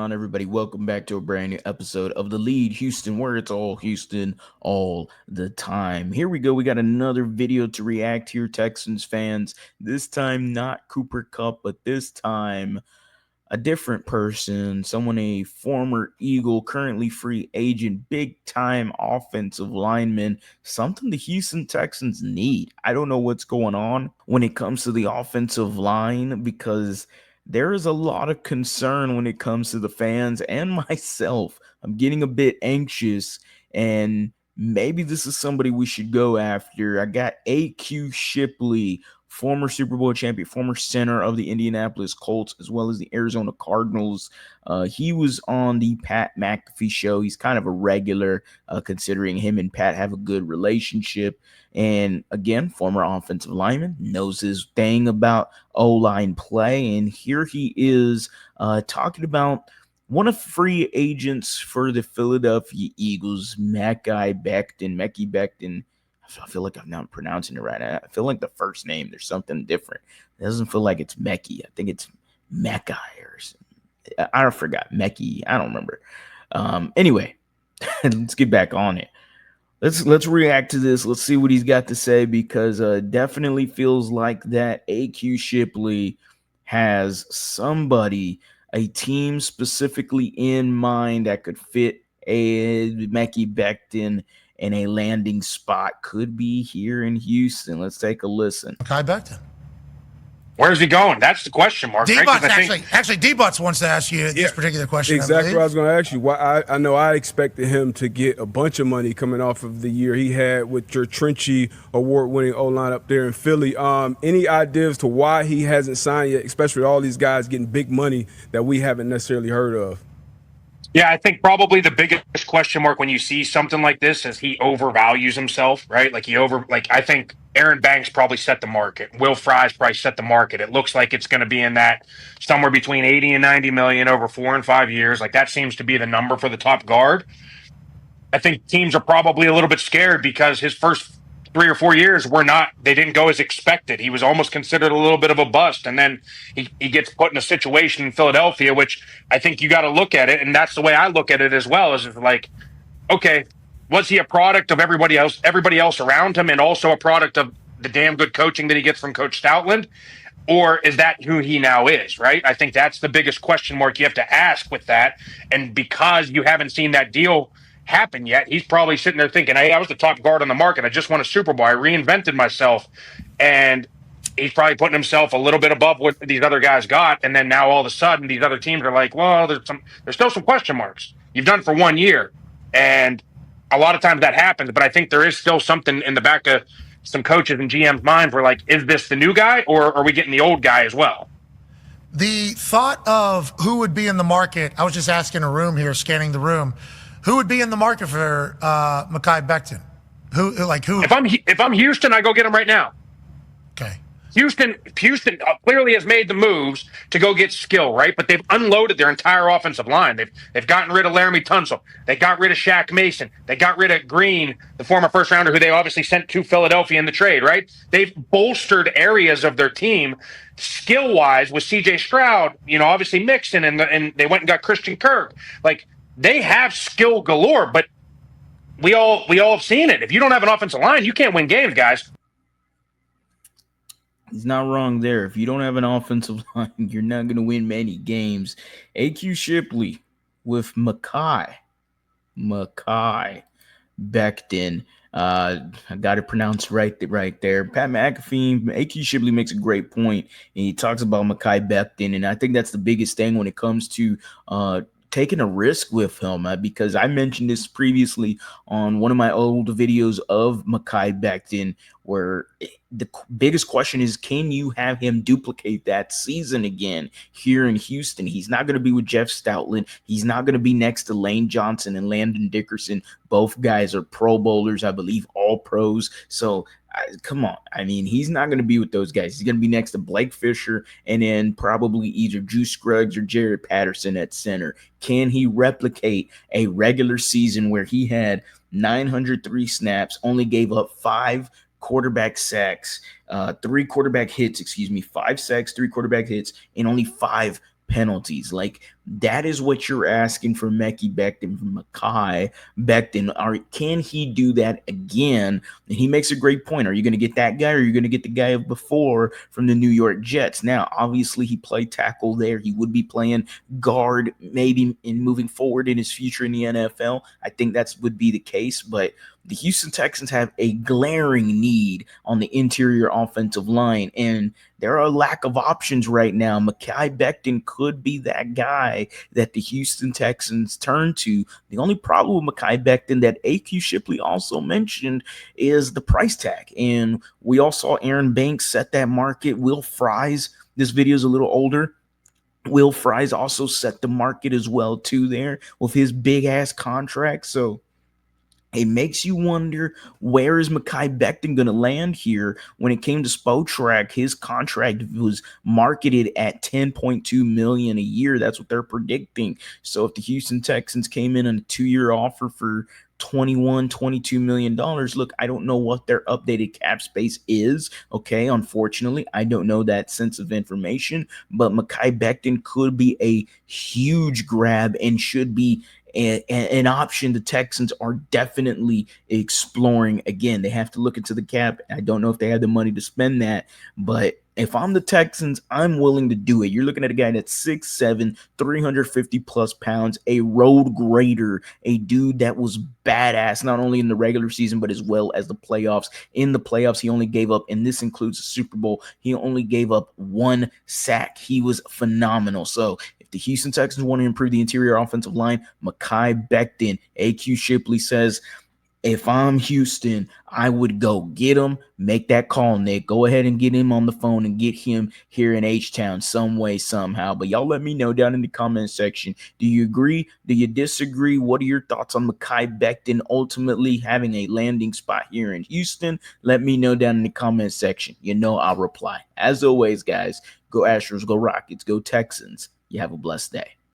on, everybody? Welcome back to a brand new episode of The Lead Houston, where it's all Houston all the time. Here we go. We got another video to react here, Texans fans. This time, not Cooper Kupp, but this time, a different person, someone, a former Eagle, currently free agent, big-time offensive lineman, something the Houston Texans need. I don't know what's going on when it comes to the offensive line because there is a lot of concern when it comes to the fans and myself. I'm getting a bit anxious, and maybe this is somebody we should go after. I got A.Q. Shipley, former Super Bowl champion, former center of the Indianapolis Colts, as well as the Arizona Cardinals. He was on the Pat McAfee show. He's kind of a regular, considering him and Pat have a good relationship. And again, former offensive lineman, knows his thing about O-line play. And here he is talking about one of free agents for the Philadelphia Eagles, Mekhi Becton. I feel like I'm not pronouncing it right. I feel like the first name, there's something different. It doesn't feel like it's Mekhi. I think it's Mekhi or something. I forgot. Mekhi. I don't remember. Anyway, let's get back on it. Let's react to this. Let's see what he's got to say, because definitely feels like that A.Q. Shipley has somebody, a team specifically in mind that could fit a Mekhi Becton in a landing spot. Could be here in Houston. Let's take a listen. Mekhi Becton. Where's he going? That's the question mark. D-Butts actually D-Butts wants to ask you this particular question. Exactly what I was going to ask you. I know I expected him to get a bunch of money coming off of the year he had with your Trenchy award-winning O-line up there in Philly. Any ideas to why he hasn't signed yet, especially with all these guys getting big money that we haven't necessarily heard of? Yeah, I think probably the biggest question mark when you see something like this is he overvalues himself, right? I think Aaron Banks probably set the market. Will Fry's probably set the market. It looks like it's going to be in that somewhere between 80 and 90 million over 4 and 5 years. Like, that seems to be the number for the top guard. I think teams are probably a little bit scared because his first 3 or 4 years they didn't go as expected. He was almost considered a little bit of a bust. And then he gets put in a situation in Philadelphia, which I think you got to look at it. And that's the way I look at it as well, is like, okay, was he a product of everybody else around him, and also a product of the damn good coaching that he gets from Coach Stoutland? Or is that who he now is, right? I think that's the biggest question mark you have to ask with that. And because you haven't seen that deal happen yet, he's probably sitting there thinking, hey, I was the top guard on the market. I just won a Super Bowl. I reinvented myself. And he's probably putting himself a little bit above what these other guys got. And then now all of a sudden these other teams are like, well, there's still some question marks. You've done for 1 year. And a lot of times that happens, but I think there is still something in the back of some coaches and GM's minds where, like, is this the new guy, or are we getting the old guy as well? The thought of who would be in the market, I was just asking a room here, scanning the room, who would be in the market for Mekhi Becton? Who? If I'm Houston, I go get him right now. Okay. Houston clearly has made the moves to go get skill, right? But they've unloaded their entire offensive line. They've gotten rid of Laramie Tunsil. They got rid of Shaq Mason. They got rid of Green, the former first rounder, who they obviously sent to Philadelphia in the trade, right? They've bolstered areas of their team skill-wise with C.J. Stroud, obviously Mixon, and they went and got Christian Kirk. Like, they have skill galore, but we all have seen it. If you don't have an offensive line, you can't win games, guys. He's not wrong there. If you don't have an offensive line, you're not going to win many games. A.Q. Shipley with Mekhi Becton. I got it pronounced right there. Pat McAfee, A.Q. Shipley makes a great point, and he talks about Mekhi Becton, and I think that's the biggest thing when it comes to taking a risk with him, because I mentioned this previously on one of my old videos of Mekhi Becton, where the biggest question is, can you have him duplicate that season again here in Houston? He's not going to be with Jeff Stoutland. He's not going to be next to Lane Johnson and Landon Dickerson. Both guys are Pro Bowlers, I believe, all pros. So come on. I mean, he's not going to be with those guys. He's going to be next to Blake Fisher and then probably either Juice Scruggs or Jared Patterson at center. Can he replicate a regular season where he had 903 snaps, only gave up 5 quarterback sacks, 3 quarterback hits, 5 sacks, 3 quarterback hits, and only 5 penalties. Like, that is what you're asking for Mekhi Becton, from Mekhi Becton. Can he do that again? And he makes a great point. Are you going to get that guy, or are you going to get the guy of before from the New York Jets? Now, obviously, he played tackle there. He would be playing guard maybe in moving forward in his future in the NFL. I think that would be the case, but the Houston Texans have a glaring need on the interior offensive line, and there are a lack of options right now. Mekhi Becton could be that guy that the Houston Texans turn to. The only problem with Mekhi Becton that AQ Shipley also mentioned is the price tag, and we all saw Aaron Banks set that market. Will Fries, this video is a little older. Will Fries also set the market as well too there with his big ass contract. So it makes you wonder, where is Mekhi Becton going to land here? When it came to Spotrac, his contract was marketed at $10.2 million a year. That's what they're predicting. So if the Houston Texans came in on a 2-year offer for $21-22 million, look, I don't know what their updated cap space is. Okay, unfortunately, I don't know that sense of information, but Mekhi Becton could be a huge grab and should be an option the Texans are definitely exploring. Again, they have to look into the cap. I don't know if they have the money to spend that, but if I'm the Texans, I'm willing to do it. You're looking at a guy that's 6'7", 350 plus pounds, a road grader, a dude that was badass not only in the regular season but as well as the playoffs. In the playoffs, he only gave up, and this includes the Super Bowl, he only gave up 1 sack. He was phenomenal. So if the Houston Texans want to improve the interior offensive line, Mekhi Becton, AQ Shipley says, if I'm Houston, I would go get him. Make that call, Nick. Go ahead and get him on the phone and get him here in Htown some way, somehow. But y'all let me know down in the comment section. Do you agree? Do you disagree? What are your thoughts on Mekhi Becton ultimately having a landing spot here in Houston? Let me know down in the comment section. You know I'll reply. As always, guys, go Astros, go Rockets, go Texans. You have a blessed day.